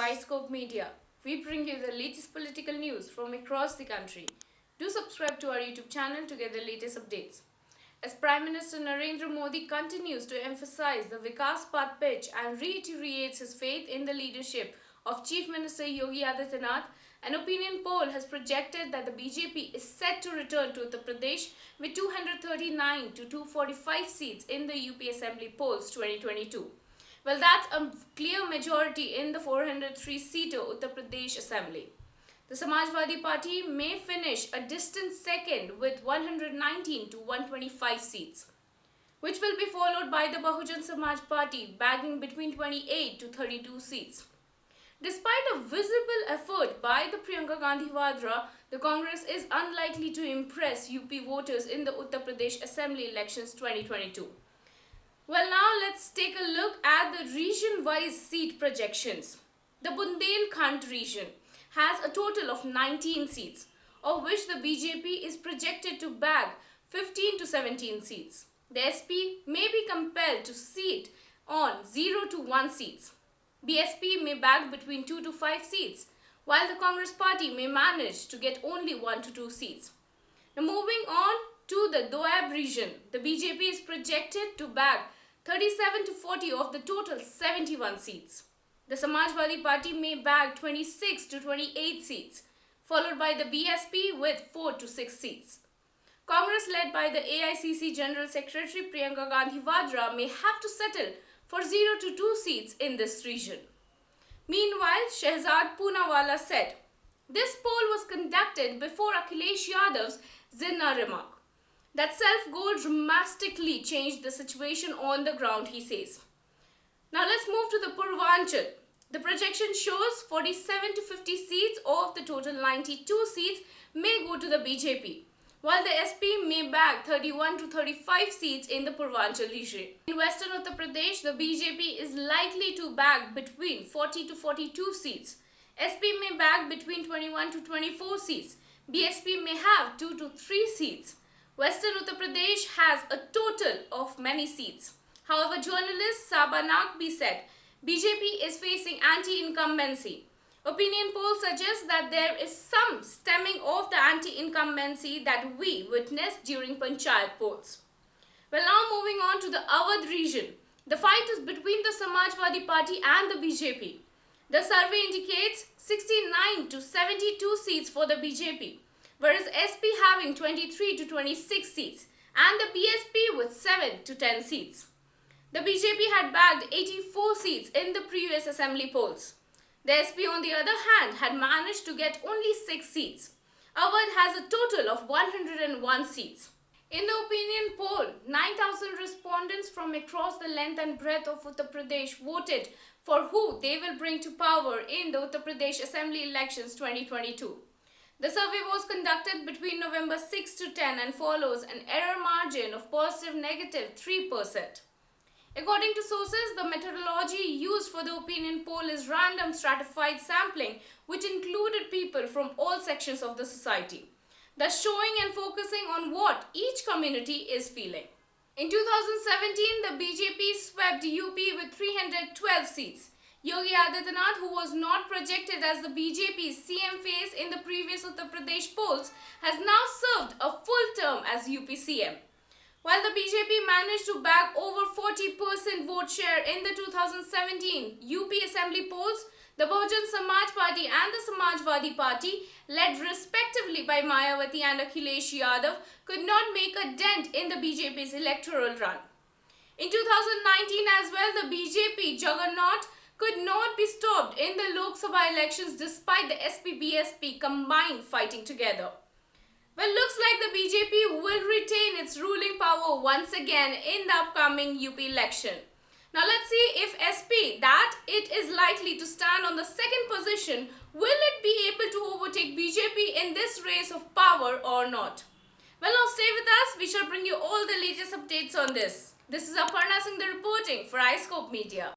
iScope Media. We bring you the latest political news from across the country. Do subscribe to our YouTube channel to get the latest updates. As Prime Minister Narendra Modi continues to emphasize the Vikas Path pitch and reiterates his faith in the leadership of Chief Minister Yogi Adityanath, an opinion poll has projected that the BJP is set to return to Uttar Pradesh with 239 to 245 seats in the UP Assembly polls 2022. Well, that's a clear majority in the 403-seater Uttar Pradesh Assembly. The Samajwadi Party may finish a distant second with 119 to 125 seats, which will be followed by the Bahujan Samaj Party bagging between 28 to 32 seats. Despite a visible effort by the Priyanka Gandhi Vadra, the Congress is unlikely to impress UP voters in the Uttar Pradesh Assembly elections 2022. Well, now let's take a look at the region-wise seat projections. The Bundelkhand region has a total of 19 seats, of which the BJP is projected to bag 15 to 17 seats. The SP may be compelled to seat on 0 to 1 seats. BSP may bag between 2 to 5 seats, while the Congress party may manage to get only 1 to 2 seats. Now moving on to the Doab region, the BJP is projected to bag 37 to 40 of the total 71 seats. The Samajwadi Party may bag 26 to 28 seats, followed by the BSP with 4 to 6 seats. Congress, led by the AICC General Secretary Priyanka Gandhi Vadra, may have to settle for 0 to 2 seats in this region. Meanwhile, Shehzad Poonawalla said, "This poll was conducted before Akhilesh Yadav's Jinnah remark. That self-goal dramatically changed the situation on the ground," he says. Now let's move to the Purvanchal. The projection shows 47 to 50 seats of the total 92 seats may go to the BJP, while the SP may bag 31 to 35 seats in the Purvanchal region. In Western Uttar Pradesh, the BJP is likely to bag between 40 to 42 seats. SP may bag between 21 to 24 seats. BSP may have 2 to 3 seats. Western Uttar Pradesh has a total of many seats. However, journalist Saba Naqvi said BJP is facing anti-incumbency. Opinion polls suggest that there is some stemming of the anti-incumbency that we witnessed during Panchayat polls. Well, now moving on to the Awadh region. The fight is between the Samajwadi Party and the BJP. The survey indicates 69 to 72 seats for the BJP, whereas SP having 23 to 26 seats and the BSP with 7 to 10 seats. The BJP had bagged 84 seats in the previous assembly polls. The SP, on the other hand, had managed to get only 6 seats. Awadh has a total of 101 seats. In the opinion poll, 9,000 respondents from across the length and breadth of Uttar Pradesh voted for who they will bring to power in the Uttar Pradesh Assembly elections 2022. The survey was conducted between November 6 to 10 and follows an error margin of +3%. According to sources, the methodology used for the opinion poll is random stratified sampling, which included people from all sections of the society, thus showing and focusing on what each community is feeling. In 2017, the BJP swept UP with 312 seats. Yogi Adityanath, who was not projected as the BJP's CM face in the previous Uttar Pradesh polls, has now served a full term as UP CM. While the BJP managed to bag over 40% vote share in the 2017 UP Assembly polls, the Bahujan Samaj Party and the Samajwadi Party, led respectively by Mayawati and Akhilesh Yadav, could not make a dent in the BJP's electoral run. In 2019 as well, the BJP juggernaut could not be stopped in the Lok Sabha elections despite the SP-BSP combined fighting together. Well, looks like the BJP will retain its ruling power once again in the upcoming UP election. Now let's see if SP, that it is likely to stand on the second position, will it be able to overtake BJP in this race of power or not? Well, now stay with us. We shall bring you all the latest updates on this. This is Aparna Singh reporting for iScope Media.